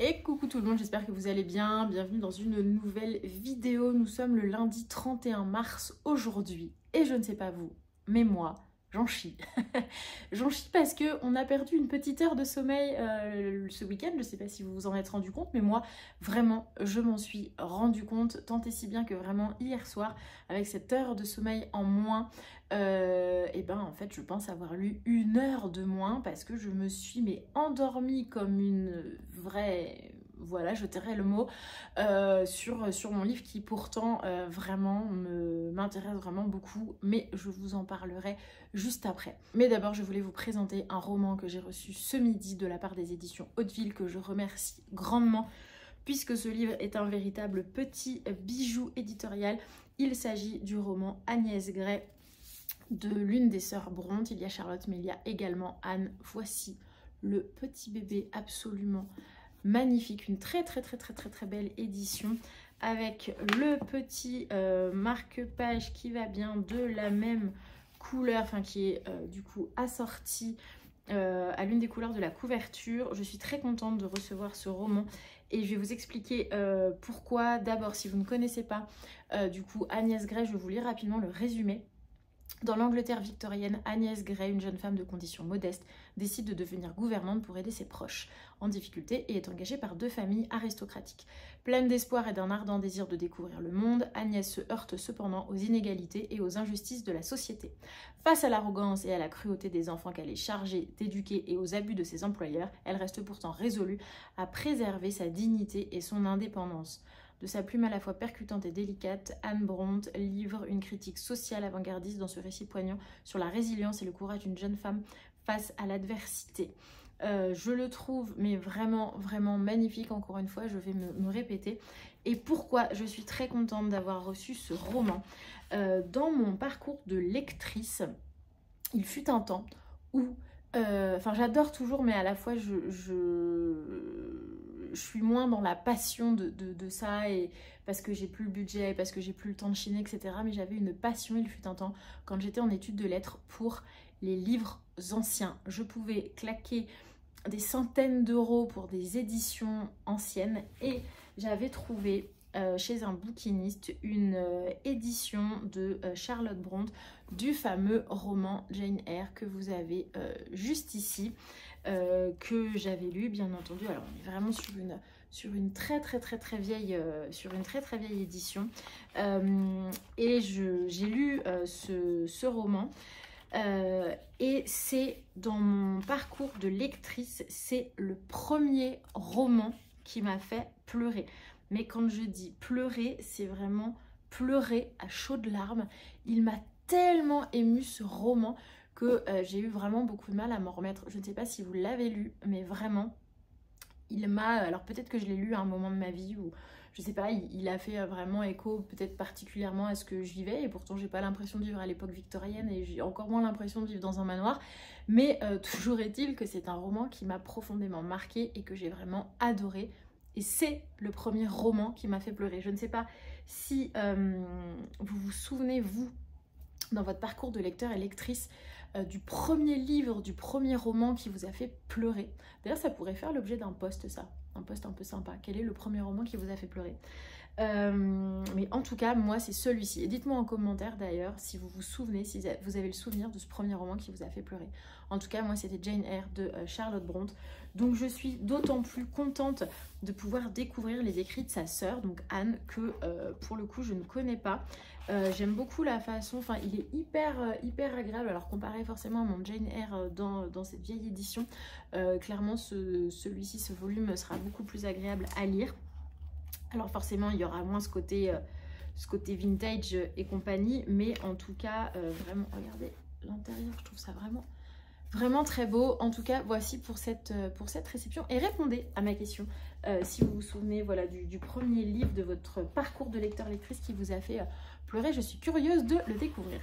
Et coucou tout le monde, j'espère que vous allez bien. Bienvenue dans une nouvelle vidéo. Nous sommes le lundi 31 mars aujourd'hui. Et je ne sais pas vous, mais moi, j'en chie. J'en chie parce qu'on a perdu une petite heure de sommeil ce week-end. Je ne sais pas si vous vous en êtes rendu compte, mais moi, vraiment, je m'en suis rendu compte. Tant et si bien que vraiment hier soir, avec cette heure de sommeil en moins, et ben en fait je pense avoir lu 1 heure de moins parce que je me suis endormie comme une vraie, voilà, je tairai le mot, sur mon livre qui pourtant vraiment m'intéresse vraiment beaucoup, mais je vous en parlerai juste après. Mais d'abord je voulais vous présenter un roman que j'ai reçu ce midi de la part des éditions Hauteville, que je remercie grandement puisque ce livre est un véritable petit bijou éditorial. Il s'agit du roman Agnès Gray de l'une des sœurs Brontë. Il y a Charlotte, mais il y a également Anne. Voici le petit bébé absolument magnifique, une très belle édition avec le petit marque-page qui va bien de la même couleur, enfin qui est du coup assorti à l'une des couleurs de la couverture. Je suis très contente de recevoir ce roman et je vais vous expliquer pourquoi. D'abord, si vous ne connaissez pas du coup Agnès Gray, je vais vous lire rapidement le résumé. Dans l'Angleterre victorienne, Agnès Gray, une jeune femme de condition modeste, décide de devenir gouvernante pour aider ses proches en difficulté et est engagée par 2 familles aristocratiques. Pleine d'espoir et d'un ardent désir de découvrir le monde, Agnès se heurte cependant aux inégalités et aux injustices de la société. Face à l'arrogance et à la cruauté des enfants qu'elle est chargée d'éduquer et aux abus de ses employeurs, elle reste pourtant résolue à préserver sa dignité et son indépendance. De sa plume à la fois percutante et délicate, Anne Brontë livre une critique sociale avant-gardiste dans ce récit poignant sur la résilience et le courage d'une jeune femme face à l'adversité. Je le trouve mais vraiment magnifique. Encore une fois, je vais me répéter. Et pourquoi je suis très contente d'avoir reçu ce roman. Dans mon parcours de lectrice, il fut un temps où enfin j'adore toujours, mais à la fois je suis moins dans la passion de ça, et parce que j'ai plus le budget, parce que j'ai plus le temps de chiner, etc. Mais j'avais une passion, il fut un temps, quand j'étais en études de lettres, pour les livres anciens. Je pouvais claquer des centaines d'euros pour des éditions anciennes, et j'avais trouvé chez un bouquiniste une édition de Charlotte Brontë du fameux roman Jane Eyre que vous avez juste ici, que j'avais lu bien entendu. Alors on est vraiment sur une très vieille édition, et j'ai lu ce roman. Et c'est dans mon parcours de lectrice, c'est le premier roman qui m'a fait pleurer. Mais quand je dis pleurer, c'est vraiment pleurer à chaudes larmes. Il m'a tellement ému ce roman que j'ai eu vraiment beaucoup de mal à m'en remettre. Je ne sais pas si vous l'avez lu, mais vraiment, il m'a... Alors peut-être que je l'ai lu à un moment de ma vie où, je sais pas, il a fait vraiment écho peut-être particulièrement à ce que je vivais, et pourtant j'ai pas l'impression de vivre à l'époque victorienne et j'ai encore moins l'impression de vivre dans un manoir. Mais toujours est-il que c'est un roman qui m'a profondément marquée et que j'ai vraiment adoré. Et c'est le premier roman qui m'a fait pleurer. Je ne sais pas si vous vous souvenez, vous, dans votre parcours de lecteur et lectrice, du premier livre, du premier roman qui vous a fait pleurer. D'ailleurs, ça pourrait faire l'objet d'un post, ça. Un post un peu sympa. Quel est le premier roman qui vous a fait pleurer? Mais en tout cas, moi, c'est celui-ci. Et dites-moi en commentaire, d'ailleurs, si vous vous souvenez, si vous avez le souvenir de ce premier roman qui vous a fait pleurer. En tout cas, moi, c'était Jane Eyre de Charlotte Brontë. Donc, je suis d'autant plus contente de pouvoir découvrir les écrits de sa sœur, donc Anne, que pour le coup, je ne connais pas. J'aime beaucoup la façon, enfin, il est hyper agréable. Alors, comparé forcément à mon Jane Eyre dans cette vieille édition, clairement, celui-ci, ce volume sera beaucoup plus agréable à lire. Alors forcément, il y aura moins ce côté vintage et compagnie, mais en tout cas, vraiment, regardez l'intérieur, je trouve ça vraiment très beau. En tout cas, voici pour cette réception. Et répondez à ma question, si vous vous souvenez, voilà, du premier livre de votre parcours de lecteur-lectrice qui vous a fait pleurer. Je suis curieuse de le découvrir.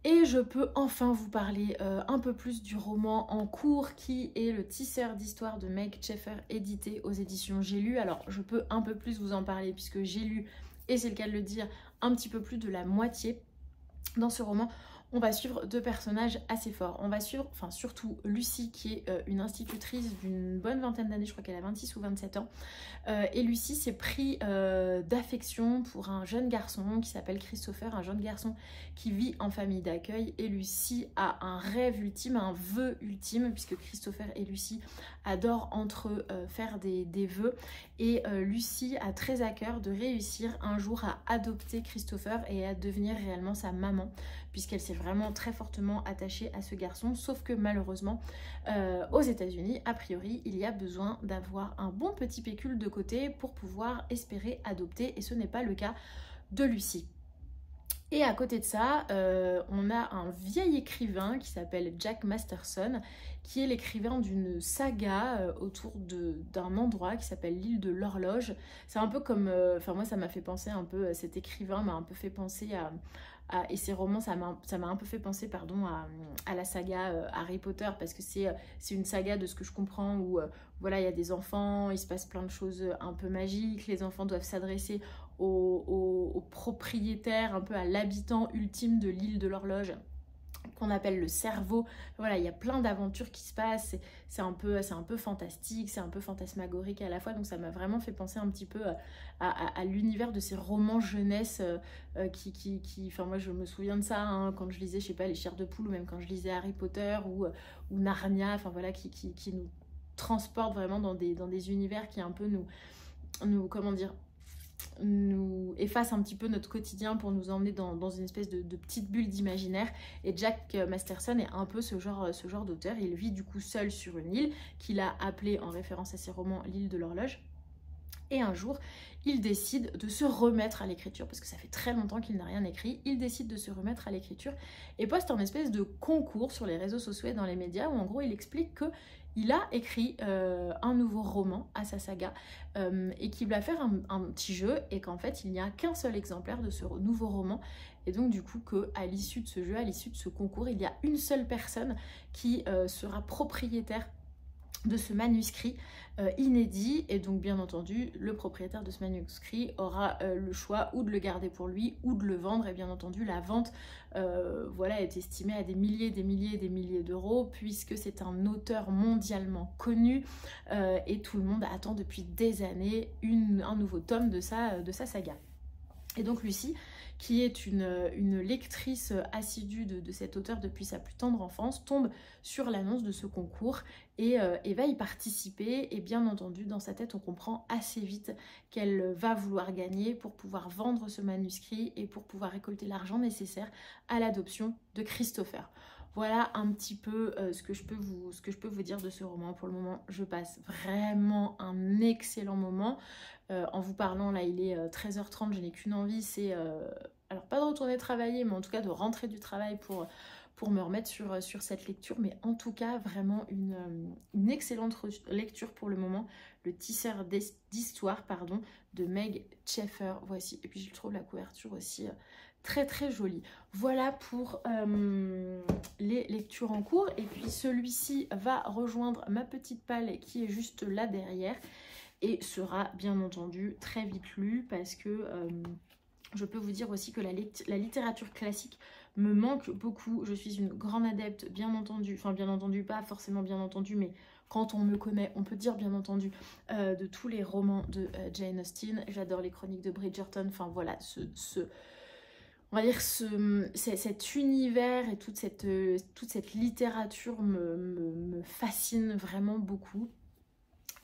Et je peux enfin vous parler un peu plus du roman en cours, qui est Le Tisseur d'Histoire de Meg Sheffer, édité aux éditions J'ai lu. Alors je peux un peu plus vous en parler puisque j'ai lu, et c'est le cas de le dire, un petit peu plus de la moitié dans ce roman. on va suivre deux personnages assez forts. On va suivre, enfin surtout Lucie qui est une institutrice d'une bonne vingtaine d'années, je crois qu'elle a 26 ou 27 ans. Et Lucie s'est pris d'affection pour un jeune garçon qui s'appelle Christopher, un jeune garçon qui vit en famille d'accueil. Et Lucie a un rêve ultime, un vœu ultime, puisque Christopher et Lucie adorent entre eux faire des vœux. Et Lucie a très à cœur de réussir un jour à adopter Christopher et à devenir réellement sa maman, puisqu'elle s'est vraiment très fortement attachée à ce garçon, sauf que malheureusement aux États-Unis, a priori, il y a besoin d'avoir un bon petit pécule de côté pour pouvoir espérer adopter, et ce n'est pas le cas de Lucie. Et à côté de ça, on a un vieil écrivain qui s'appelle Jack Masterson, qui est l'écrivain d'une saga autour d'un endroit qui s'appelle l'île de l'horloge. C'est un peu comme, enfin moi ça m'a fait penser un peu, cet écrivain m'a un peu fait penser et ses romans, ça m'a un peu fait penser, pardon, à la saga Harry Potter, parce que c'est une saga, de ce que je comprends, où voilà, il y a des enfants, il se passe plein de choses un peu magiques, les enfants doivent s'adresser au propriétaire, un peu à l'habitant ultime de l'île de l'horloge, qu'on appelle le cerveau. Voilà, il y a plein d'aventures qui se passent, c'est un peu fantastique, c'est un peu fantasmagorique à la fois, donc ça m'a vraiment fait penser un petit peu à l'univers de ces romans jeunesse enfin moi je me souviens de ça hein, quand je lisais, je sais pas, Les Chairs de Poule, ou même quand je lisais Harry Potter ou Narnia, enfin voilà, qui nous transporte vraiment dans des univers qui un peu nous comment dire, nous efface un petit peu notre quotidien pour nous emmener dans une espèce de petite bulle d'imaginaire. Et Jack Masterson est un peu ce genre d'auteur. Il vit du coup seul sur une île qu'il a appelée, en référence à ses romans, l'île de l'horloge. Et un jour, il décide de se remettre à l'écriture, parce que ça fait très longtemps qu'il n'a rien écrit. Il décide de se remettre à l'écriture et poste un espèce de concours sur les réseaux sociaux et dans les médias, où en gros il explique que il a écrit un nouveau roman à sa saga et qu'il va faire un petit jeu, et qu'en fait il n'y a qu'un seul exemplaire de ce nouveau roman. Et donc du coup qu'à l'issue de ce jeu, à l'issue de ce concours, il y a une seule personne qui sera propriétaire de ce manuscrit inédit, et donc bien entendu le propriétaire de ce manuscrit aura le choix ou de le garder pour lui ou de le vendre. Et bien entendu la vente voilà, est estimée à des milliers d'euros, puisque c'est un auteur mondialement connu et tout le monde attend depuis des années un nouveau tome de sa saga. Et donc Lucie, qui est une lectrice assidue de cet auteur depuis sa plus tendre enfance, tombe sur l'annonce de ce concours et va y participer. Et bien entendu, dans sa tête, on comprend assez vite qu'elle va vouloir gagner pour pouvoir vendre ce manuscrit et pour pouvoir récolter l'argent nécessaire à l'adoption de Christopher. Voilà un petit peu ce que je peux vous dire de ce roman. Pour le moment, je passe vraiment un excellent moment. En vous parlant, là, il est 13h30, je n'ai qu'une envie, c'est... alors, pas de retourner travailler, mais en tout cas de rentrer du travail pour me remettre sur cette lecture. Mais en tout cas, vraiment une excellente lecture pour le moment. Le tisseur d'histoire, pardon, de Meg Schaeffer, voici. Et puis, je trouve la couverture aussi... très très jolie. Voilà pour les lectures en cours. Et puis celui-ci va rejoindre ma petite palle qui est juste là derrière et sera bien entendu très vite lu, parce que je peux vous dire aussi que la littérature classique me manque beaucoup. Je suis une grande adepte, bien entendu, enfin bien entendu, pas forcément bien entendu, mais quand on me connaît, on peut dire bien entendu, de tous les romans de Jane Austen. J'adore les chroniques de Bridgerton, enfin voilà, on va dire cet univers et toute cette littérature me fascine vraiment beaucoup.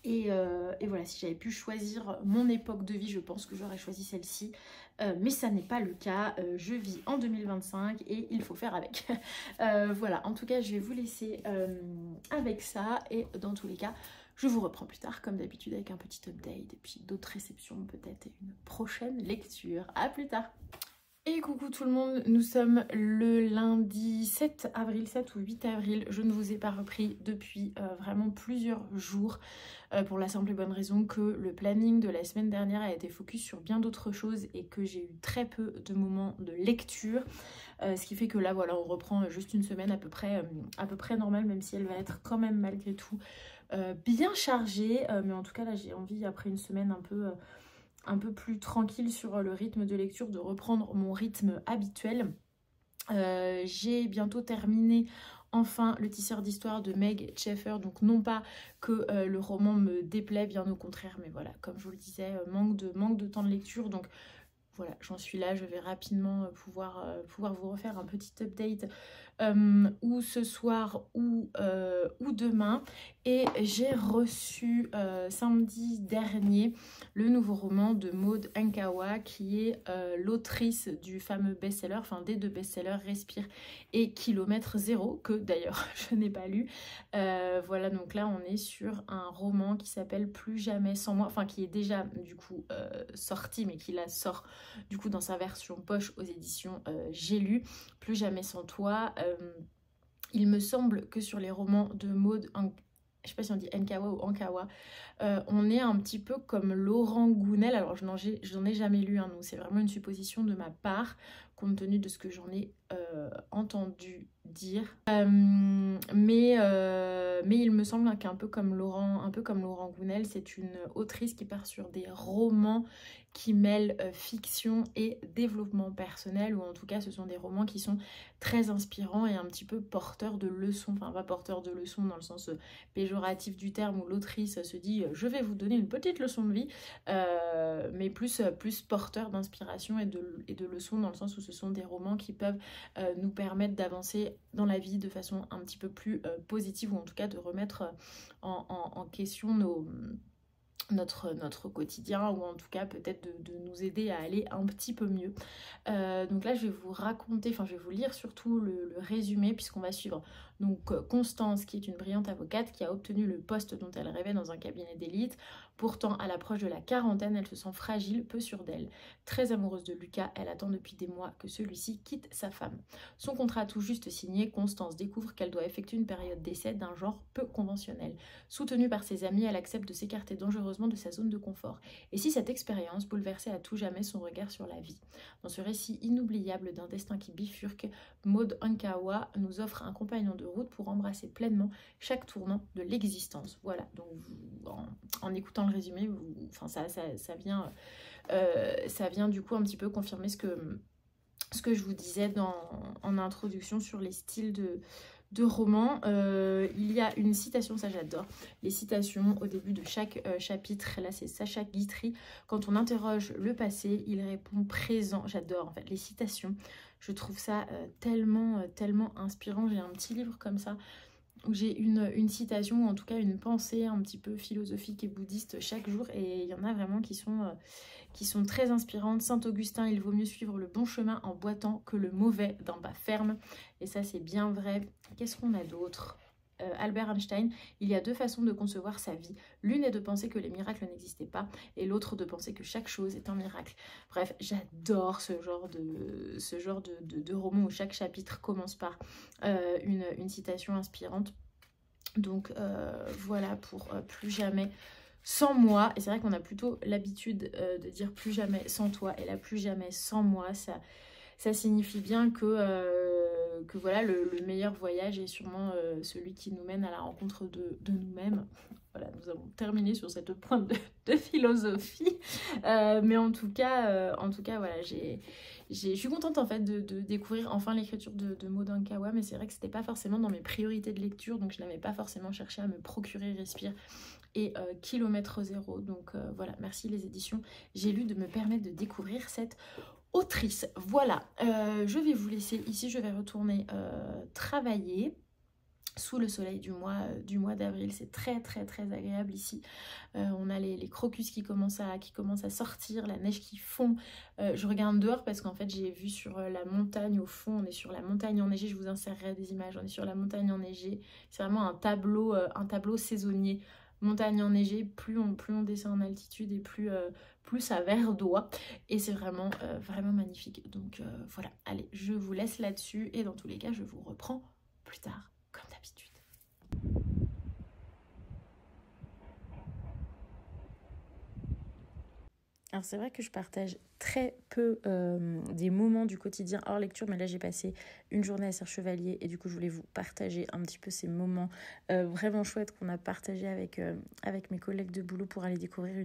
Et voilà, si j'avais pu choisir mon époque de vie, je pense que j'aurais choisi celle-ci. Mais ça n'est pas le cas. Je vis en 2025 et il faut faire avec. Voilà, en tout cas, je vais vous laisser avec ça. Et dans tous les cas, je vous reprends plus tard, comme d'habitude, avec un petit update. Et puis d'autres réceptions peut-être, et une prochaine lecture. À plus tard. Et coucou tout le monde, nous sommes le lundi 7 avril, 7 ou 8 avril. Je ne vous ai pas repris depuis vraiment plusieurs jours pour la simple et bonne raison que le planning de la semaine dernière a été focus sur bien d'autres choses et que j'ai eu très peu de moments de lecture. Ce qui fait que là, voilà, on reprend juste une semaine à peu près normale, même si elle va être quand même malgré tout bien chargée. Mais en tout cas, là, j'ai envie, après une semaine un peu plus tranquille sur le rythme de lecture, de reprendre mon rythme habituel. J'ai bientôt terminé enfin le tisseur d'histoire de Meg Schaeffer, donc non pas que le roman me déplaît, bien au contraire, mais voilà, comme je vous le disais, manque de temps de lecture, donc voilà, j'en suis là, je vais rapidement pouvoir vous refaire un petit update ou ce soir ou demain. Et j'ai reçu samedi dernier le nouveau roman de Maud Ankawa, qui est l'autrice du fameux best-seller, enfin des deux best-sellers Respire et Kilomètre Zéro, que d'ailleurs je n'ai pas lu. Voilà, donc là on est sur un roman qui s'appelle Plus jamais sans moi, enfin qui est déjà du coup sorti, mais qui la sort du coup dans sa version poche aux éditions J'ai lu. Plus jamais sans toi. Il me semble que sur les romans de Maud, je sais pas si on dit Ankawa ou Ankawa, on est un petit peu comme Laurent Gounel. Alors je n'en ai jamais lu, hein, donc c'est vraiment une supposition de ma part, compte tenu de ce que j'en ai entendu dire. Mais il me semble qu'un peu comme Laurent Gounel, c'est une autrice qui part sur des romans qui mêlent fiction et développement personnel, ou en tout cas ce sont des romans qui sont très inspirants et un petit peu porteurs de leçons, enfin pas porteurs de leçons dans le sens péjoratif du terme, où l'autrice se dit je vais vous donner une petite leçon de vie, mais plus porteurs d'inspiration et de leçons, dans le sens où ce sont des romans qui peuvent nous permettre d'avancer dans la vie de façon un petit peu plus positive, ou en tout cas de remettre en question notre quotidien, ou en tout cas peut-être de nous aider à aller un petit peu mieux. Donc là je vais vous raconter, enfin je vais vous lire surtout le résumé, puisqu'on va suivre donc Constance, qui est une brillante avocate qui a obtenu le poste dont elle rêvait dans un cabinet d'élite. Pourtant, à l'approche de la quarantaine, elle se sent fragile, peu sûre d'elle. Très amoureuse de Lucas, elle attend depuis des mois que celui-ci quitte sa femme. Son contrat tout juste signé, Constance découvre qu'elle doit effectuer une période d'essai d'un genre peu conventionnel. Soutenue par ses amis, elle accepte de s'écarter dangereusement de sa zone de confort. Et si cette expérience bouleversait à tout jamais son regard sur la vie? Dans ce récit inoubliable d'un destin qui bifurque, Maud Ankawa nous offre un compagnon de route pour embrasser pleinement chaque tournant de l'existence. Voilà, donc en écoutant le résumé, enfin ça vient du coup un petit peu confirmer ce que je vous disais en introduction sur les styles de romans. Il y a une citation, ça j'adore, les citations au début de chaque chapitre. Là c'est Sacha Guitry: quand on interroge le passé, il répond présent. J'adore en fait les citations, je trouve ça tellement inspirant. J'ai un petit livre comme ça où j'ai une citation, ou en tout cas une pensée un petit peu philosophique et bouddhiste chaque jour, et il y en a vraiment qui sont très inspirantes. Saint-Augustin: il vaut mieux suivre le bon chemin en boitant que le mauvais d'un pas ferme. Et ça c'est bien vrai. Qu'est-ce qu'on a d'autre? Albert Einstein: il y a deux façons de concevoir sa vie. L'une est de penser que les miracles n'existaient pas, et l'autre de penser que chaque chose est un miracle. Bref, j'adore ce genre de roman où chaque chapitre commence par une citation inspirante. Donc voilà pour Plus jamais sans moi. Et c'est vrai qu'on a plutôt l'habitude de dire plus jamais sans toi, et là plus jamais sans moi, ça signifie bien que voilà, le meilleur voyage est sûrement celui qui nous mène à la rencontre de nous-mêmes. Voilà, nous avons terminé sur cette pointe de philosophie. Mais en tout cas voilà, je suis contente en fait de découvrir enfin l'écriture de Maud Ankawa, mais c'est vrai que c'était pas forcément dans mes priorités de lecture, donc je n'avais pas forcément cherché à me procurer Respire et Kilomètre Zéro. Donc voilà, merci les éditions J'ai lu de me permettre de découvrir cette autrice. Voilà, je vais vous laisser ici, je vais retourner travailler sous le soleil du mois d'avril. C'est très agréable ici. On a les crocus qui commencent à sortir, la neige qui fond. Je regarde dehors parce qu'en fait j'ai vu sur la montagne au fond, on est sur la montagne enneigée. Je vous insérerai des images, on est sur la montagne enneigée. C'est vraiment un tableau saisonnier. Montagne enneigée, plus on descend en altitude et plus ça verdoie, et c'est vraiment magnifique. Donc voilà, allez, je vous laisse là-dessus, et dans tous les cas je vous reprends plus tard comme d'habitude. Alors c'est vrai que je partage très peu des moments du quotidien hors lecture, mais là j'ai passé une journée à Serre-Chevalier et du coup je voulais vous partager un petit peu ces moments vraiment chouettes qu'on a partagés avec mes collègues de boulot pour aller découvrir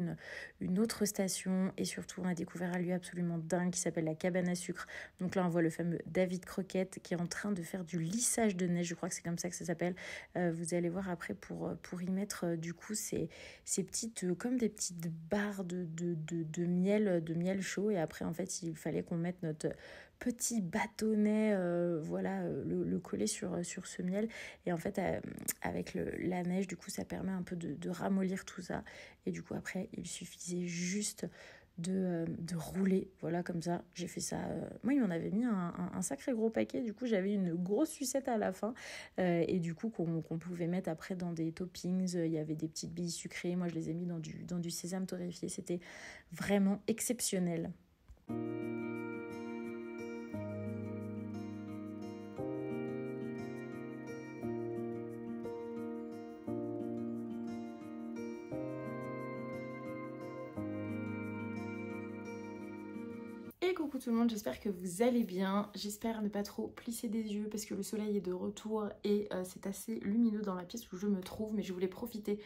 une autre station, et surtout on a découvert un lieu absolument dingue qui s'appelle la cabane à sucre. Donc là on voit le fameux David Croquette qui est en train de faire du lissage de neige, je crois que c'est comme ça que ça s'appelle. Vous allez voir après pour y mettre du coup ces petites, comme des petites barres de miel chaud, et après en fait il fallait qu'on mette notre petit bâtonnet, le coller sur ce miel, et en fait avec la neige du coup ça permet un peu de ramollir tout ça, et du coup après il suffisait juste de rouler, voilà, comme ça j'ai fait ça. Moi il m'en avait mis un sacré gros paquet, du coup j'avais une grosse sucette à la fin, et du coup qu'on pouvait mettre après dans des toppings. Il y avait des petites billes sucrées, moi je les ai mis dans du sésame torréfié, c'était vraiment exceptionnel. Et coucou tout le monde, j'espère que vous allez bien. J'espère ne pas trop plisser des yeux parce que le soleil est de retour et c'est assez lumineux dans la pièce où je me trouve, mais je voulais profiter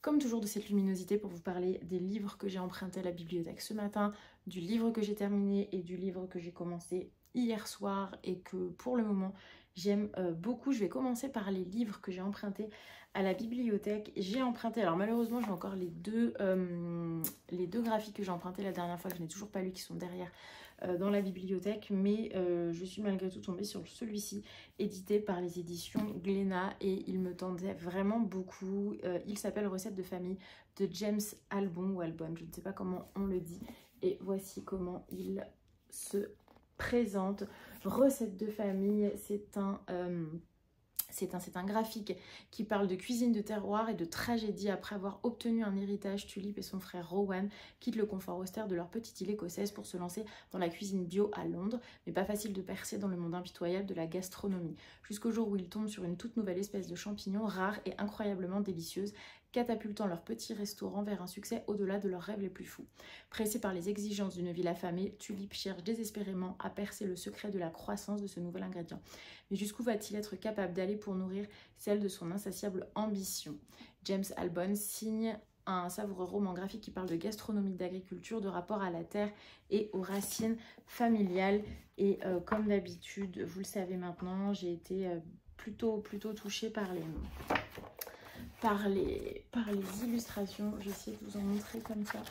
comme toujours de cette luminosité pour vous parler des livres que j'ai empruntés à la bibliothèque ce matin, du livre que j'ai terminé et du livre que j'ai commencé hier soir et que pour le moment j'aime beaucoup. Je vais commencer par les livres que j'ai empruntés à la bibliothèque. J'ai emprunté, alors malheureusement j'ai encore les deux graphiques que j'ai empruntés la dernière fois que je n'ai toujours pas lu, qui sont derrière dans la bibliothèque, mais je suis malgré tout tombée sur celui-ci, édité par les éditions Glénat, et il me tendait vraiment beaucoup. Il s'appelle Recettes de famille de James Albon ou Albon, je ne sais pas comment on le dit, et voici comment il se présente. Recettes de famille, c'est un graphique qui parle de cuisine de terroir et de tragédie. Après avoir obtenu un héritage, Tulip et son frère Rowan quittent le confort austère de leur petite île écossaise pour se lancer dans la cuisine bio à Londres, mais pas facile de percer dans le monde impitoyable de la gastronomie. Jusqu'au jour où ils tombent sur une toute nouvelle espèce de champignon rare et incroyablement délicieuse, catapultant leur petit restaurant vers un succès au-delà de leurs rêves les plus fous. Pressé par les exigences d'une ville affamée, Tulip cherche désespérément à percer le secret de la croissance de ce nouvel ingrédient. Mais jusqu'où va-t-il être capable d'aller pour nourrir celle de son insatiable ambition? James Albon signe un savoureux roman graphique qui parle de gastronomie, d'agriculture, de rapport à la terre et aux racines familiales. Et comme d'habitude, vous le savez maintenant, j'ai été plutôt touchée par les illustrations. Je vais essayer de vous en montrer comme ça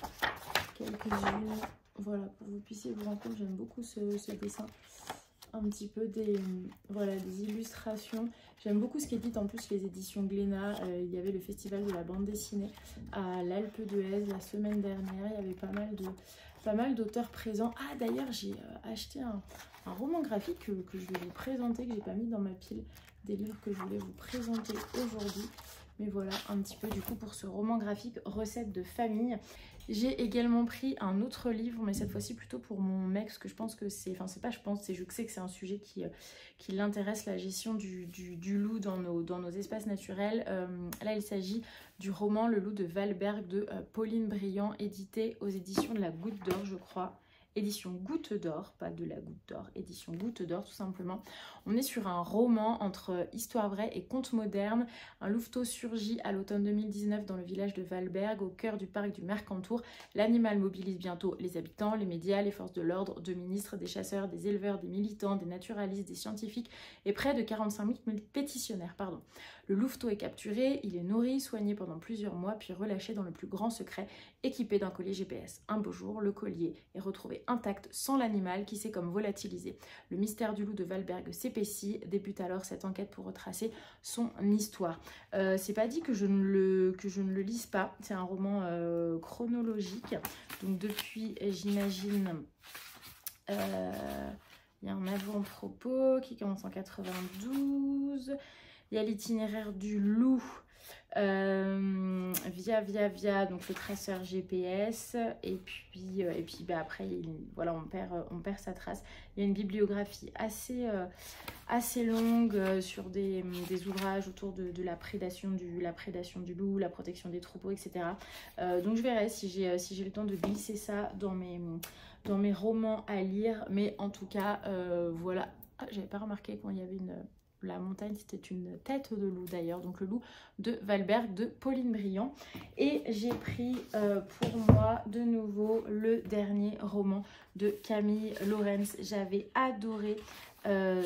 quelques-unes, voilà, pour que vous puissiez vous rendre compte. J'aime beaucoup ce dessin, un petit peu des illustrations. J'aime beaucoup ce qu'éditent en plus les éditions Glénat. Il y avait le festival de la bande dessinée à l'Alpe d'Huez la semaine dernière. Il y avait pas mal d'auteurs présents. Ah d'ailleurs j'ai acheté un roman graphique que je vais vous présenter, que j'ai pas mis dans ma pile des livres que je voulais vous présenter aujourd'hui. Mais voilà un petit peu du coup pour ce roman graphique Recettes de famille. J'ai également pris un autre livre, mais cette fois-ci plutôt pour mon mec, parce que je pense que c'est... Enfin c'est pas je pense, c'est je sais que c'est un sujet qui l'intéresse, la gestion du loup dans nos espaces naturels. Là il s'agit du roman Le loup de Valberg de Pauline Briand, édité aux éditions de la Goutte d'Or je crois. Édition Goutte d'Or, pas de la Goutte d'Or, édition Goutte d'Or tout simplement. On est sur un roman entre histoire vraie et conte moderne. Un louveteau surgit à l'automne 2019 dans le village de Valberg, au cœur du parc du Mercantour. L'animal mobilise bientôt les habitants, les médias, les forces de l'ordre, deux ministres, des chasseurs, des éleveurs, des militants, des naturalistes, des scientifiques et près de 45 000 pétitionnaires. Le louveteau est capturé, il est nourri, soigné pendant plusieurs mois, puis relâché dans le plus grand secret, équipé d'un collier GPS. Un beau jour, le collier est retrouvé intact sans l'animal qui s'est comme volatilisé. Le mystère du loup de Valberg s'épaissit, débute alors cette enquête pour retracer son histoire. C'est pas dit que je ne le lise pas, c'est un roman chronologique, donc depuis j'imagine... il y a un avant-propos qui commence en 92. Il y a l'itinéraire du loup via donc le traceur GPS, et puis bah, après voilà, on perd sa trace. Il y a une bibliographie assez longue sur des ouvrages autour de la prédation du loup, la protection des troupeaux, etc. Donc je verrai si j'ai le temps de glisser ça dans mes romans à lire, mais en tout cas voilà. Ah, j'avais pas remarqué quand il y avait la montagne, c'était une tête de loup d'ailleurs, donc le loup de Valberg de Pauline Briand. Et j'ai pris pour moi de nouveau le dernier roman de Camille Laurens. J'avais adoré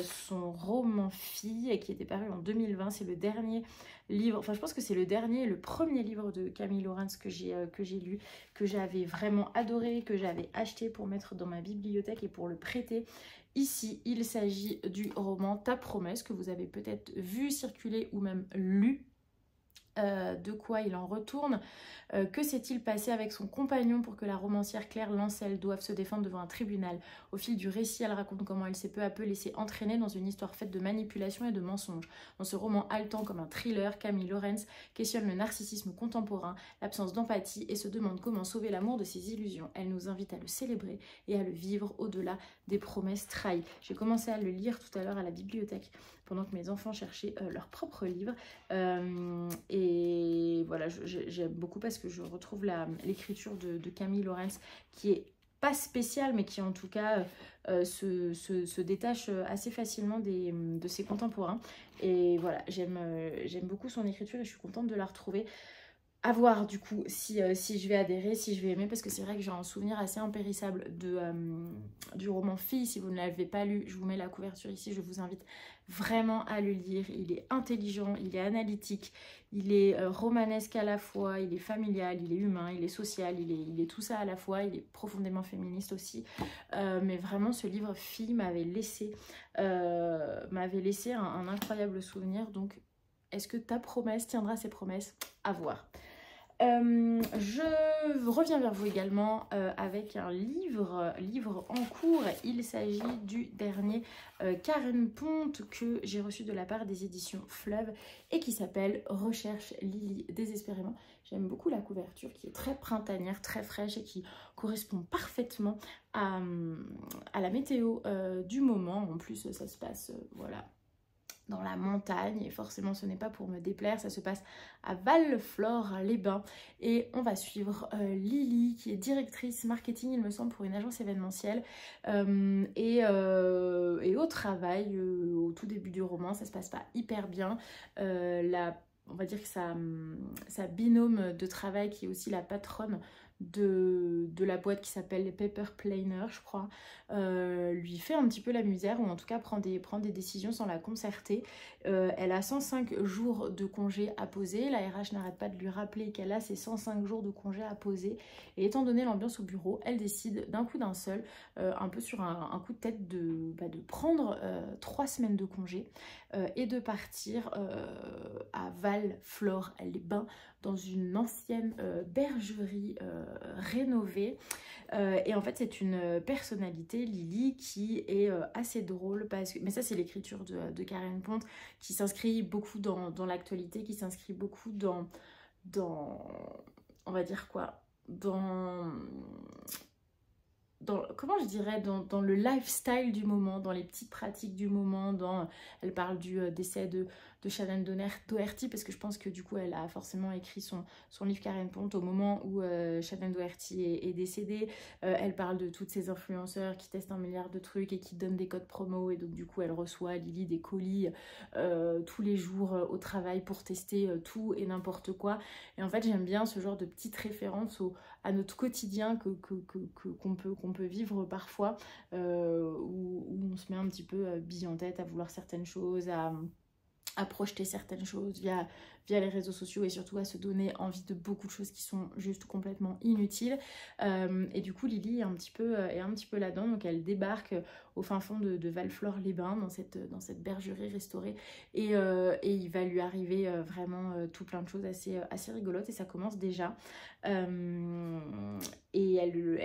son roman Fille qui était paru en 2020. C'est le dernier livre, enfin je pense que c'est le premier livre de Camille Laurens que j'ai lu, que j'avais vraiment adoré, que j'avais acheté pour mettre dans ma bibliothèque et pour le prêter. Ici, il s'agit du roman Ta promesse, que vous avez peut-être vu circuler ou même lu. De quoi il en retourne, que s'est-il passé avec son compagnon pour que la romancière Claire Lancel doive se défendre devant un tribunal. Au fil du récit, elle raconte comment elle s'est peu à peu laissée entraîner dans une histoire faite de manipulation et de mensonges. Dans ce roman haletant comme un thriller, Camille Laurens questionne le narcissisme contemporain, l'absence d'empathie et se demande comment sauver l'amour de ses illusions. Elle nous invite à le célébrer et à le vivre au-delà des promesses trahies. J'ai commencé à le lire tout à l'heure à la bibliothèque pendant que mes enfants cherchaient leurs propres livres. Et voilà, j'aime beaucoup parce que je retrouve l'écriture de Camille Laurens qui est pas spéciale, mais qui en tout cas se détache assez facilement de ses contemporains. Et voilà, j'aime beaucoup son écriture et je suis contente de la retrouver. À voir du coup si je vais adhérer, si je vais aimer, parce que c'est vrai que j'ai un souvenir assez impérissable du roman Fille. Si vous ne l'avez pas lu, je vous mets la couverture ici, je vous invite vraiment à le lire. Il est intelligent, il est analytique, il est romanesque à la fois, il est familial, il est humain, il est social, il est tout ça à la fois, il est profondément féministe aussi. Mais vraiment ce livre Fille m'avait laissé un incroyable souvenir. Donc est-ce que Ta promesse tiendra ses promesses? À voir. Je reviens vers vous également avec un livre en cours. Il s'agit du dernier Karen Ponte que j'ai reçu de la part des éditions Fleuve et qui s'appelle Recherche Lily désespérément. J'aime beaucoup la couverture qui est très printanière, très fraîche et qui correspond parfaitement à la météo du moment. En plus, ça se passe, voilà, dans la montagne, et forcément ce n'est pas pour me déplaire, ça se passe à Val-Flore-les-Bains et on va suivre Lily qui est directrice marketing il me semble pour une agence événementielle et au travail au tout début du roman ça se passe pas hyper bien. On va dire que sa binôme de travail qui est aussi la patronne de la boîte qui s'appelle Paper Planer, je crois, lui fait un petit peu la misère, ou en tout cas prend des décisions sans la concerter. Elle a 105 jours de congé à poser, la RH n'arrête pas de lui rappeler qu'elle a ces 105 jours de congé à poser, et étant donné l'ambiance au bureau, elle décide d'un coup d'un seul, un peu sur un coup de tête, de prendre 3 semaines de congé et de partir à Val-Flore-les-Bains dans une ancienne bergerie rénovée. Et en fait, c'est une personnalité, Lily, qui est assez drôle. Mais ça, c'est l'écriture de Karen Ponte qui s'inscrit beaucoup dans l'actualité, qui s'inscrit beaucoup dans... On va dire quoi? Comment je dirais, dans le lifestyle du moment, dans les petites pratiques du moment, elle parle du décès de Shannon Doherty, parce que je pense que du coup elle a forcément écrit son livre Karen Ponte au moment où Shannon Doherty est décédée. Elle parle de toutes ces influenceurs qui testent un milliard de trucs et qui donnent des codes promo, et donc du coup elle reçoit, Lily, des colis tous les jours au travail pour tester tout et n'importe quoi. Et en fait j'aime bien ce genre de petites références à notre quotidien qu'on peut vivre parfois, où on se met un petit peu bille en tête à vouloir certaines choses, à projeter certaines choses via les réseaux sociaux, et surtout à se donner envie de beaucoup de choses qui sont juste complètement inutiles. Et du coup Lily est un petit peu là-dedans, donc elle débarque au fin fond de Val-Flore-les-Bains dans cette bergerie restaurée, et il va lui arriver vraiment tout plein de choses assez rigolotes, et ça commence déjà. Et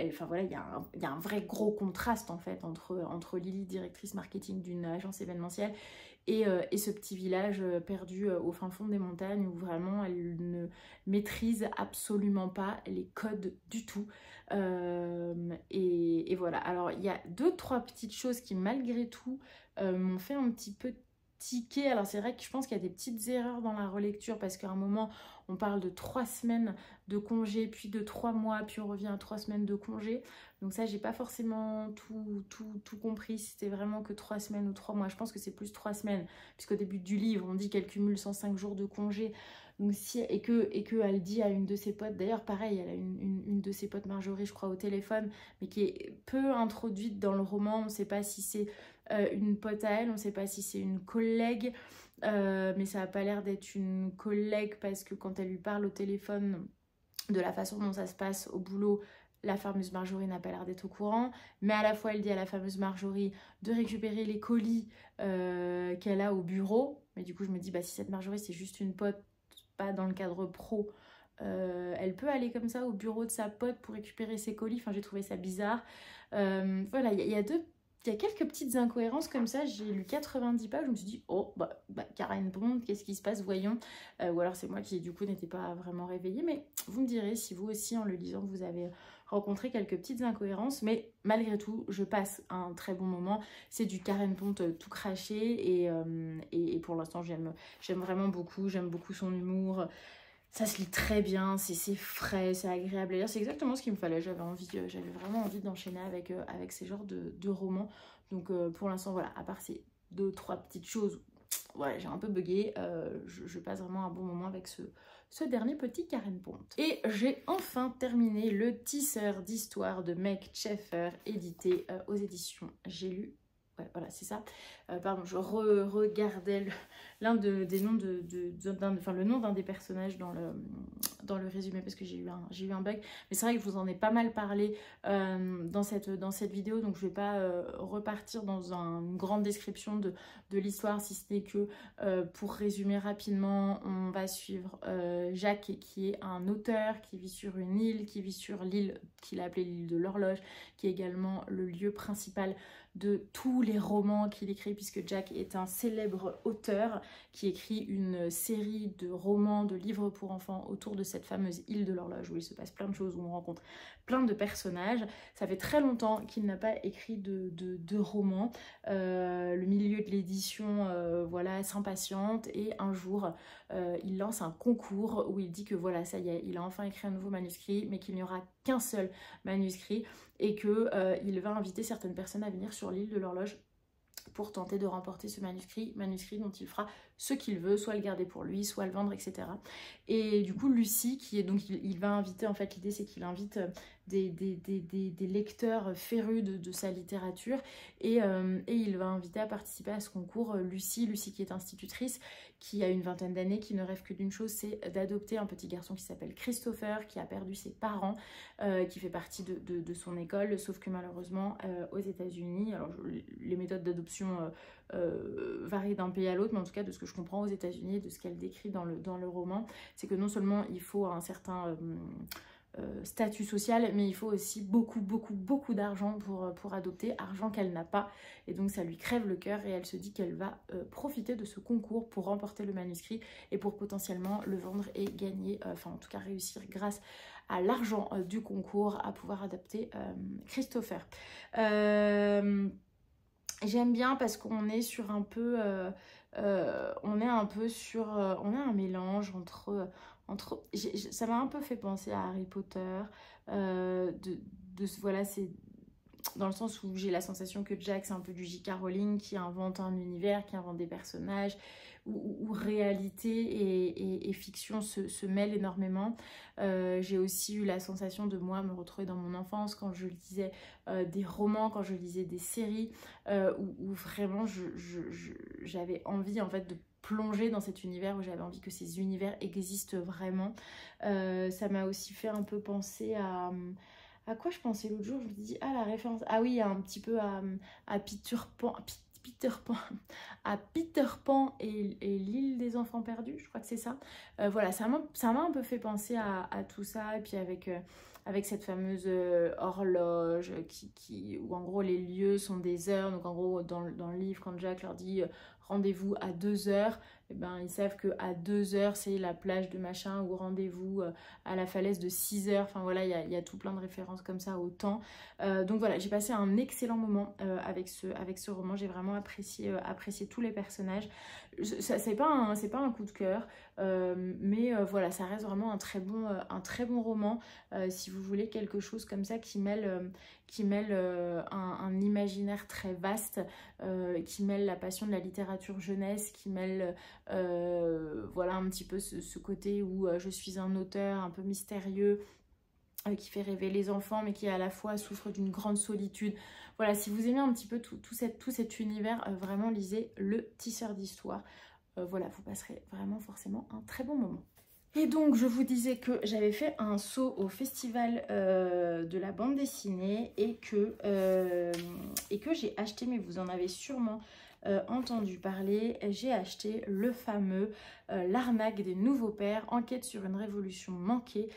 enfin voilà, il y a un vrai gros contraste en fait entre Lily, directrice marketing d'une agence événementielle, et ce petit village perdu au fin fond des montagnes où vraiment elle ne maîtrise absolument pas les codes du tout. Et voilà, alors il y a 2-3 petites choses qui malgré tout m'ont fait un petit peu tiquer. Alors c'est vrai que je pense qu'il y a des petites erreurs dans la relecture parce qu'à un moment on parle de 3 semaines de congé, puis de 3 mois, puis on revient à 3 semaines de congé. Donc ça, j'ai pas forcément tout compris, si c'était vraiment que 3 semaines ou 3 mois. Je pense que c'est plus 3 semaines, puisqu'au début du livre, on dit qu'elle cumule 105 jours de congé. Donc si, et que elle dit à une de ses potes, d'ailleurs pareil, elle a une de ses potes, Marjorie, je crois, au téléphone, mais qui est peu introduite dans le roman. On ne sait pas si c'est une pote à elle, on ne sait pas si c'est une collègue, mais ça n'a pas l'air d'être une collègue parce que quand elle lui parle au téléphone de la façon dont ça se passe au boulot, la fameuse Marjorie n'a pas l'air d'être au courant, mais à la fois elle dit à la fameuse Marjorie de récupérer les colis qu'elle a au bureau. Mais du coup je me dis, bah si cette Marjorie c'est juste une pote, pas dans le cadre pro, elle peut aller comme ça au bureau de sa pote pour récupérer ses colis. Enfin j'ai trouvé ça bizarre. Voilà, il y a quelques petites incohérences comme ça. J'ai lu 90 pages, je me suis dit, oh, Karen Pond, qu'est-ce qui se passe, voyons. Ou alors c'est moi qui, du coup, n'étais pas vraiment réveillée. Mais vous me direz si vous aussi, en le lisant, vous avez rencontré quelques petites incohérences. Mais malgré tout, je passe un très bon moment. C'est du Karen Pond tout craché. Et pour l'instant, j'aime vraiment beaucoup. J'aime beaucoup son humour. Ça se lit très bien, c'est frais, c'est agréable à lire, c'est exactement ce qu'il me fallait. J'avais vraiment envie d'enchaîner avec ces genres de romans. Donc pour l'instant, voilà, à part ces 2-3 petites choses, ouais, j'ai un peu bugué. Je passe vraiment un bon moment avec ce dernier petit Karen Pond. Et j'ai enfin terminé le tisseur d'histoire de Meg Sheffer, édité aux éditions J'ai lu. Ouais, voilà, c'est ça. Pardon, je regardais des noms le nom d'un des personnages dans le résumé parce que j'ai eu un bug. Mais c'est vrai que je vous en ai pas mal parlé dans cette vidéo, donc je vais pas repartir dans une grande description de l'histoire, si ce n'est que pour résumer rapidement, on va suivre Jacques qui est un auteur qui vit sur une île, qui vit sur l'île qu'il a appelée l'île de l'horloge, qui est également le lieu principal de tous les romans qu'il écrit, puisque Jack est un célèbre auteur qui écrit une série de romans, de livres pour enfants autour de cette fameuse île de l'horloge où il se passe plein de choses, où on rencontre plein de personnages. Ça fait très longtemps qu'il n'a pas écrit de romans. Le milieu de l'édition voilà, s'impatiente et un jour il lance un concours où il dit que voilà, ça y est, il a enfin écrit un nouveau manuscrit, mais qu'il n'y aura qu'un seul manuscrit et qu'il va inviter certaines personnes à venir sur l'île de l'horloge pour tenter de remporter ce manuscrit dont il fera ce qu'il veut, soit le garder pour lui, soit le vendre, etc. Et du coup, Lucie, qui est donc, il va inviter, en fait, l'idée c'est qu'il invite des lecteurs férus de sa littérature et il va inviter à participer à ce concours Lucie qui est institutrice, qui a une vingtaine d'années, qui ne rêve que d'une chose, c'est d'adopter un petit garçon qui s'appelle Christopher, qui a perdu ses parents, qui fait partie de son école, sauf que malheureusement aux États-Unis, alors les méthodes d'adoption varient d'un pays à l'autre, mais en tout cas de ce que je comprends aux États-Unis et de ce qu'elle décrit dans le roman, c'est que non seulement il faut un certain statut social, mais il faut aussi beaucoup d'argent pour adopter, argent qu'elle n'a pas, et donc ça lui crève le cœur et elle se dit qu'elle va profiter de ce concours pour remporter le manuscrit et pour potentiellement le vendre et gagner, enfin en tout cas réussir grâce à l'argent du concours à pouvoir adopter Christopher. J'aime bien parce qu'on est sur un peu on a un mélange entre ça m'a un peu fait penser à Harry Potter, voilà, c'est dans le sens où j'ai la sensation que Jack c'est un peu du J.K. Rowling qui invente un univers, qui invente des personnages, où réalité et fiction se mêlent énormément. J'ai aussi eu la sensation de moi me retrouver dans mon enfance quand je lisais des romans, quand je lisais des séries, où vraiment j'avais envie en fait de plonger dans cet univers, où j'avais envie que ces univers existent vraiment. Ça m'a aussi fait un peu penser à quoi je pensais l'autre jour. Je me dis, ah la référence, ah oui, un petit peu à Peter Pan, à Peter Pan et l'île des enfants perdus, je crois que c'est ça. Voilà, ça m'a un peu fait penser à tout ça, et puis avec cette fameuse horloge où en gros les lieux sont des heures. Donc en gros dans le livre, quand Jack leur dit rendez-vous à 2h, eh ben, ils savent qu'à 2h c'est la plage de machin, ou rendez-vous à la falaise de 6h. Enfin voilà, il y a tout plein de références comme ça au temps. Donc voilà, j'ai passé un excellent moment avec ce roman. J'ai vraiment apprécié tous les personnages. C'est pas un coup de cœur, mais voilà, ça reste vraiment un très bon roman. Si vous voulez quelque chose comme ça qui mêle un imaginaire très vaste, qui mêle la passion de la littérature jeunesse, qui mêle voilà un petit peu ce côté où je suis un auteur un peu mystérieux, qui fait rêver les enfants mais qui à la fois souffre d'une grande solitude. Voilà, si vous aimez un petit peu tout cet univers, vraiment lisez Le Tisseur d'Histoire. Voilà, vous passerez vraiment forcément un très bon moment. Et donc je vous disais que j'avais fait un saut au festival de la bande dessinée et que j'ai acheté, mais vous en avez sûrement entendu parler, j'ai acheté le fameux L'arnaque des nouveaux pères, enquête sur une révolution manquée,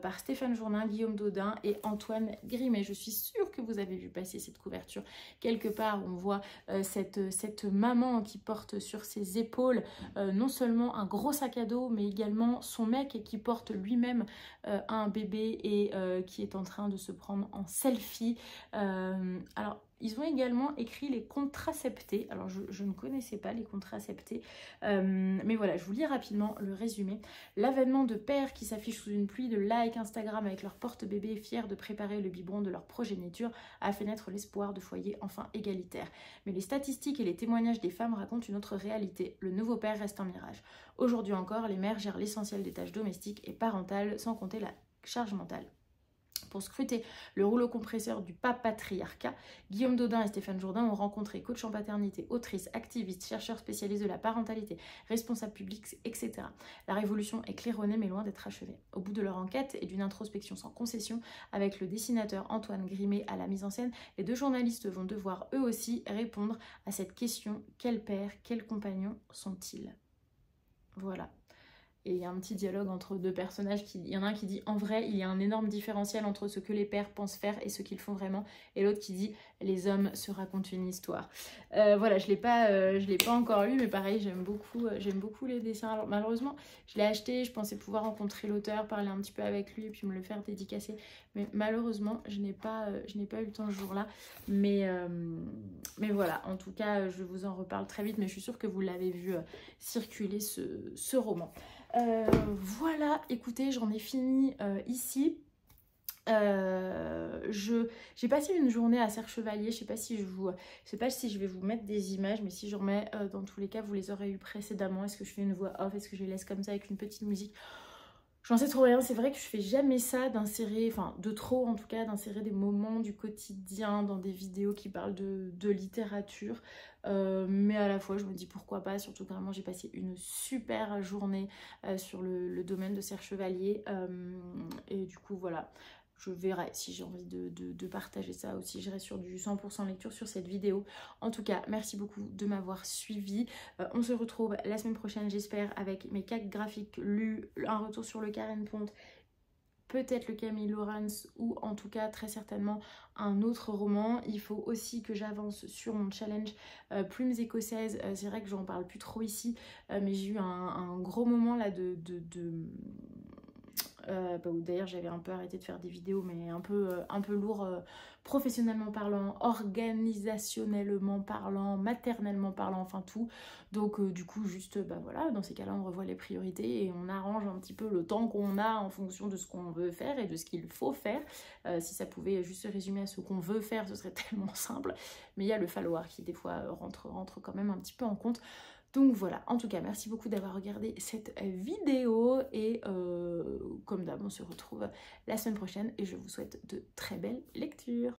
par Stéphane Jourdain, Guillaume Daudin et Antoine Grimet. Je suis sûre que vous avez vu passer cette couverture quelque part. On voit cette maman qui porte sur ses épaules non seulement un gros sac à dos, mais également son mec, et qui porte lui-même un bébé et qui est en train de se prendre en selfie. Alors, ils ont également écrit les contraceptés. Alors, je ne connaissais pas les contraceptés, mais voilà, je vous lis rapidement le résumé. L'avènement de pères qui s'affichent sous une pluie de likes Instagram avec leur porte-bébé, fiers de préparer le biberon de leur progéniture, a fait naître l'espoir de foyers enfin égalitaires. Mais les statistiques et les témoignages des femmes racontent une autre réalité. Le nouveau père reste un mirage. Aujourd'hui encore, les mères gèrent l'essentiel des tâches domestiques et parentales, sans compter la charge mentale. Pour scruter le rouleau compresseur du papatriarcat, Guillaume Daudin et Stéphane Jourdain ont rencontré coach en paternité, autrices, activistes, chercheurs spécialisés de la parentalité, responsables publics, etc. La révolution est claironnée mais loin d'être achevée. Au bout de leur enquête et d'une introspection sans concession, avec le dessinateur Antoine Grimet à la mise en scène, les deux journalistes vont devoir eux aussi répondre à cette question: quel père, quels compagnons sont-ils? Voilà. Et il y a un petit dialogue entre deux personnages. Il y en a un qui dit: en vrai, il y a un énorme différentiel entre ce que les pères pensent faire et ce qu'ils font vraiment. Et l'autre qui dit: les hommes se racontent une histoire. Voilà, je l'ai pas encore lu, mais pareil, j'aime beaucoup les dessins. Alors malheureusement, je l'ai acheté, je pensais pouvoir rencontrer l'auteur, parler un petit peu avec lui, et puis me le faire dédicacer. Mais malheureusement, je n'ai pas eu le temps ce jour-là. Mais voilà, en tout cas, je vous en reparle très vite, mais je suis sûre que vous l'avez vu circuler ce roman. Voilà, écoutez, j'en ai fini ici. J'ai passé une journée à Serre Chevalier. Je sais pas si je vais vous mettre des images, mais si j'en mets, dans tous les cas, vous les aurez eu précédemment. Est-ce que je fais une voix off? Est-ce que je les laisse comme ça avec une petite musique? J'en sais trop rien. C'est vrai que je fais jamais ça, d'insérer, enfin de trop en tout cas, d'insérer des moments du quotidien dans des vidéos qui parlent de littérature. Mais à la fois je me dis pourquoi pas, surtout que vraiment j'ai passé une super journée sur le domaine de Serre Chevalier. Et du coup voilà, je verrai si j'ai envie de partager ça, ou si je reste sur du 100% lecture sur cette vidéo. En tout cas, merci beaucoup de m'avoir suivi. On se retrouve la semaine prochaine, j'espère, avec mes 4 graphiques lus, un retour sur le Karen Pont, peut-être le Camille Laurens, ou en tout cas très certainement un autre roman. Il faut aussi que j'avance sur mon challenge plumes écossaises. C'est vrai que j'en parle plus trop ici, mais j'ai eu un gros moment là où d'ailleurs j'avais un peu arrêté de faire des vidéos, mais un peu lourd, professionnellement parlant, organisationnellement parlant, maternellement parlant, enfin tout. Donc du coup juste voilà, dans ces cas-là on revoit les priorités et on arrange un petit peu le temps qu'on a en fonction de ce qu'on veut faire et de ce qu'il faut faire. Si ça pouvait juste se résumer à ce qu'on veut faire, ce serait tellement simple, mais il y a le falloir qui des fois rentre quand même un petit peu en compte. Donc voilà, en tout cas, merci beaucoup d'avoir regardé cette vidéo et comme d'hab, on se retrouve la semaine prochaine et je vous souhaite de très belles lectures.